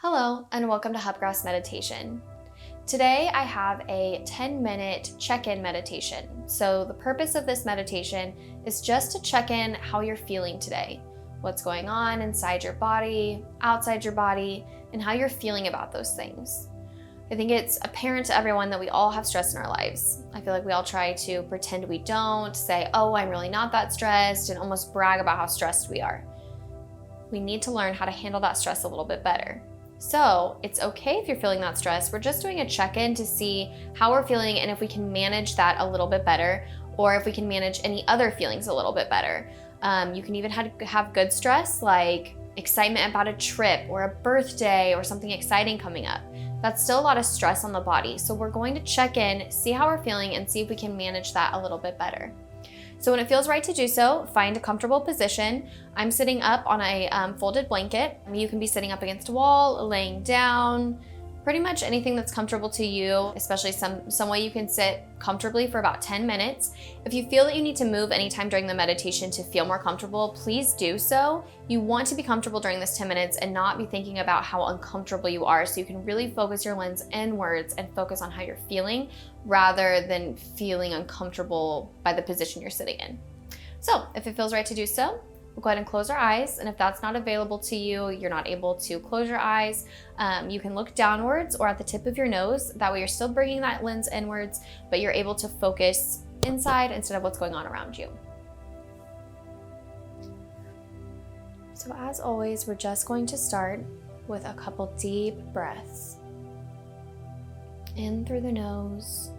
Hello, and welcome to Hubgrass Meditation. Today I have a 10-minute check-in meditation. So the purpose of this meditation is just to check in how you're feeling today, what's going on inside your body, outside your body, and how you're feeling about those things. I think it's apparent to everyone that we all have stress in our lives. I feel like we all try to pretend we don't, say, oh, I'm really not that stressed, and almost brag about how stressed we are. We need to learn how to handle that stress a little bit better. So it's okay if you're feeling that stress. We're just doing a check-in to see how we're feeling and if we can manage that a little bit better, or if we can manage any other feelings a little bit better. You can even have good stress, like excitement about a trip or a birthday or something exciting coming up. That's still a lot of stress on the body. So we're going to check in, see how we're feeling, and see if we can manage that a little bit better. So when it feels right to do so, find a comfortable position. I'm sitting up on a folded blanket. You can be sitting up against a wall, laying down, pretty much anything that's comfortable to you, especially some way you can sit comfortably for about 10 minutes. If you feel that you need to move anytime during the meditation to feel more comfortable, please do so. You want to be comfortable during this 10 minutes and not be thinking about how uncomfortable you are, so you can really focus your lens inwards and focus on how you're feeling rather than feeling uncomfortable by the position you're sitting in. So if it feels right to do so, we'll go ahead and close our eyes, and if that's not available to you, you're not able to close your eyes, you can look downwards or at the tip of your nose. That way you're still bringing that lens inwards, but you're able to focus inside instead of what's going on around you. So as always, we're just going to start with a couple deep breaths. In through the nose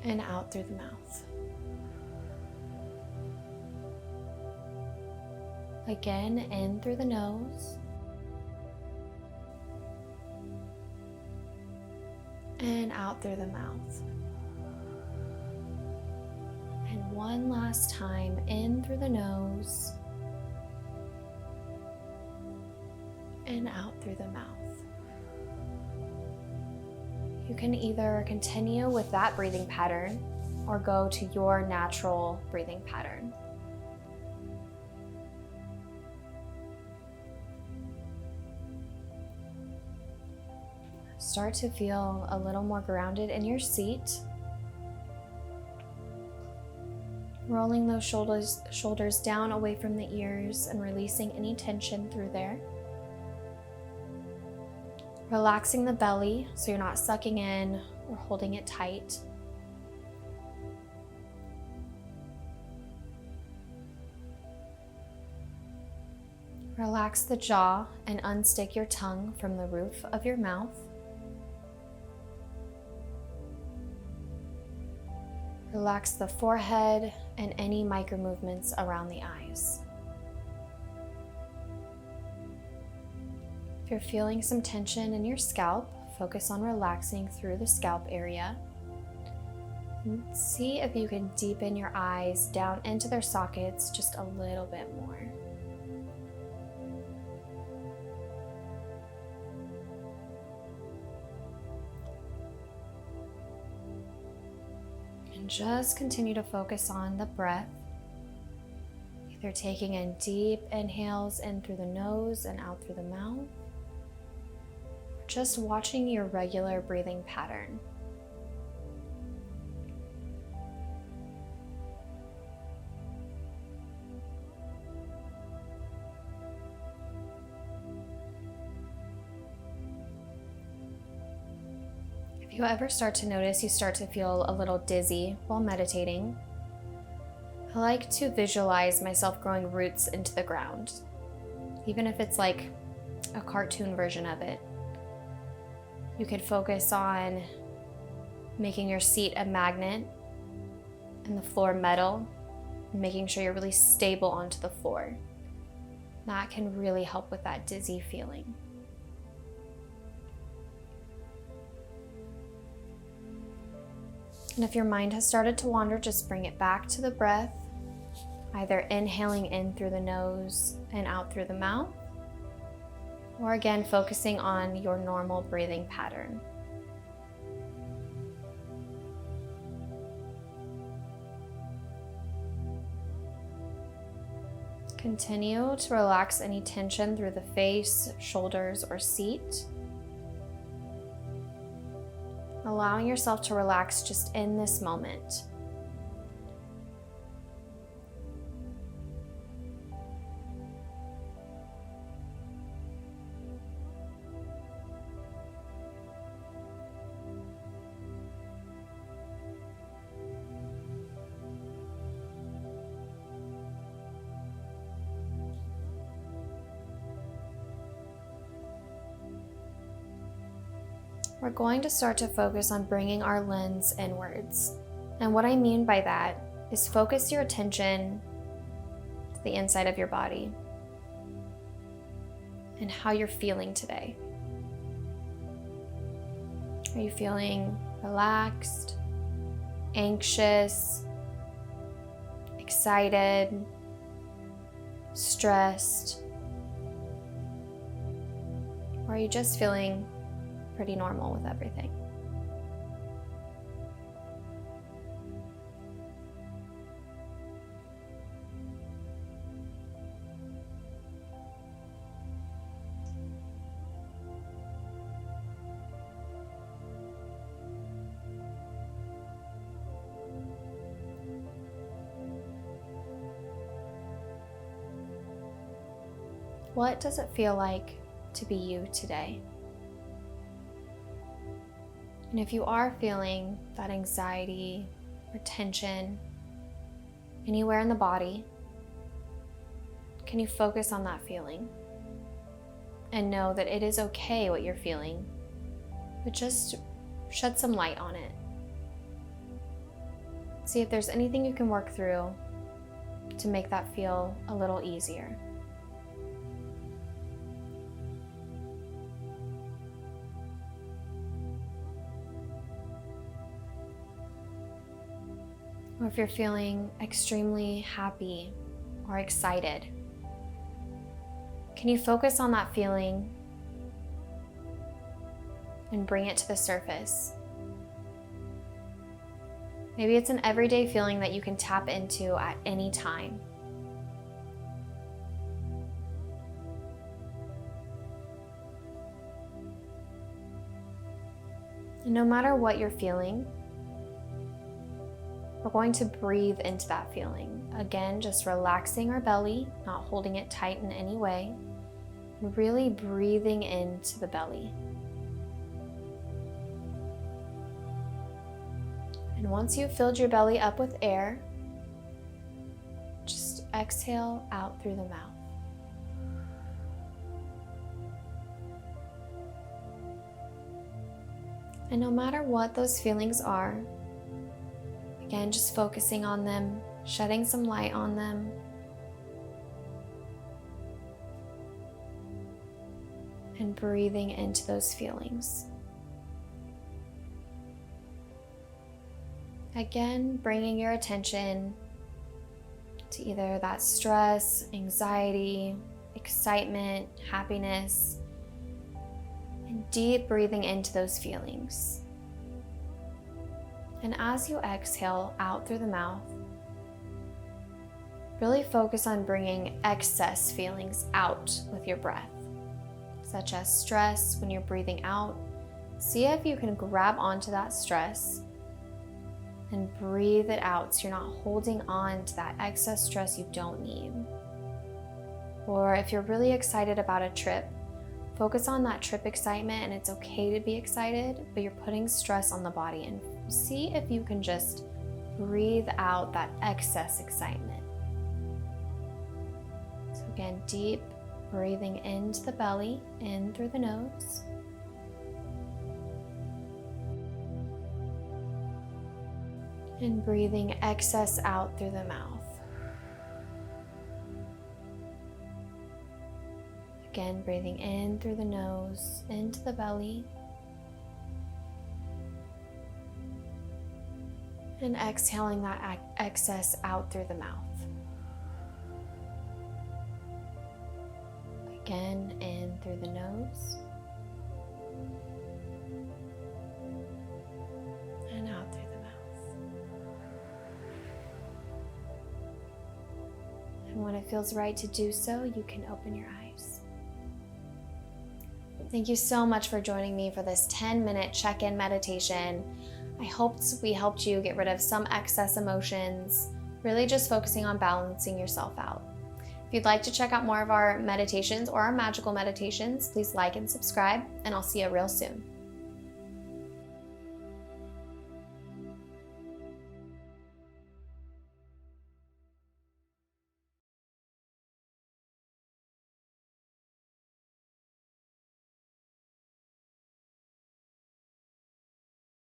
and out through the mouth. Again, in through the nose and out through the mouth. And one last time, in through the nose and out through the mouth. You can either continue with that breathing pattern or go to your natural breathing pattern. Start to feel a little more grounded in your seat. Rolling those shoulders down away from the ears and releasing any tension through there. Relaxing the belly so you're not sucking in or holding it tight. Relax the jaw and unstick your tongue from the roof of your mouth. Relax the forehead and any micro movements around the eyes. If you're feeling some tension in your scalp, focus on relaxing through the scalp area. And see if you can deepen your eyes down into their sockets just a little bit more. And just continue to focus on the breath, either taking in deep inhales in through the nose and out through the mouth, or just watching your regular breathing pattern. If you ever start to notice you start to feel a little dizzy while meditating, I like to visualize myself growing roots into the ground, even if it's like a cartoon version of it. You could focus on making your seat a magnet and the floor metal, and making sure you're really stable onto the floor. That can really help with that dizzy feeling. And if your mind has started to wander, just bring it back to the breath, either inhaling in through the nose and out through the mouth, or again, focusing on your normal breathing pattern. Continue to relax any tension through the face, shoulders, or seat. Allowing yourself to relax just in this moment. We're going to start to focus on bringing our lens inwards. And what I mean by that is focus your attention to the inside of your body and how you're feeling today. Are you feeling relaxed, anxious, excited, stressed? Or are you just feeling pretty normal with everything? What does it feel like to be you today? And if you are feeling that anxiety or tension anywhere in the body, can you focus on that feeling and know that it is okay what you're feeling, but just shed some light on it. See if there's anything you can work through to make that feel a little easier. Or if you're feeling extremely happy or excited, can you focus on that feeling and bring it to the surface? Maybe it's an everyday feeling that you can tap into at any time. And no matter what you're feeling, we're going to breathe into that feeling. Again, just relaxing our belly, not holding it tight in any way, and really breathing into the belly. And once you've filled your belly up with air, just exhale out through the mouth. And no matter what those feelings are, again, just focusing on them, shedding some light on them. And breathing into those feelings. Again, bringing your attention to either that stress, anxiety, excitement, happiness, and deep breathing into those feelings. And as you exhale out through the mouth, really focus on bringing excess feelings out with your breath, such as stress. When you're breathing out, see if you can grab onto that stress and breathe it out so you're not holding on to that excess stress you don't need. Or if you're really excited about a trip, focus on that trip excitement, and it's okay to be excited, but you're putting stress on the body, and see if you can just breathe out that excess excitement. So again, deep breathing into the belly, in through the nose. And breathing excess out through the mouth. Again, breathing in through the nose, into the belly. And exhaling that excess out through the mouth. Again, in through the nose. And out through the mouth. And when it feels right to do so, you can open your eyes. Thank you so much for joining me for this 10-minute check-in meditation. I hoped we helped you get rid of some excess emotions, really just focusing on balancing yourself out. If you'd like to check out more of our meditations or our magical meditations, please like and subscribe, and I'll see you real soon.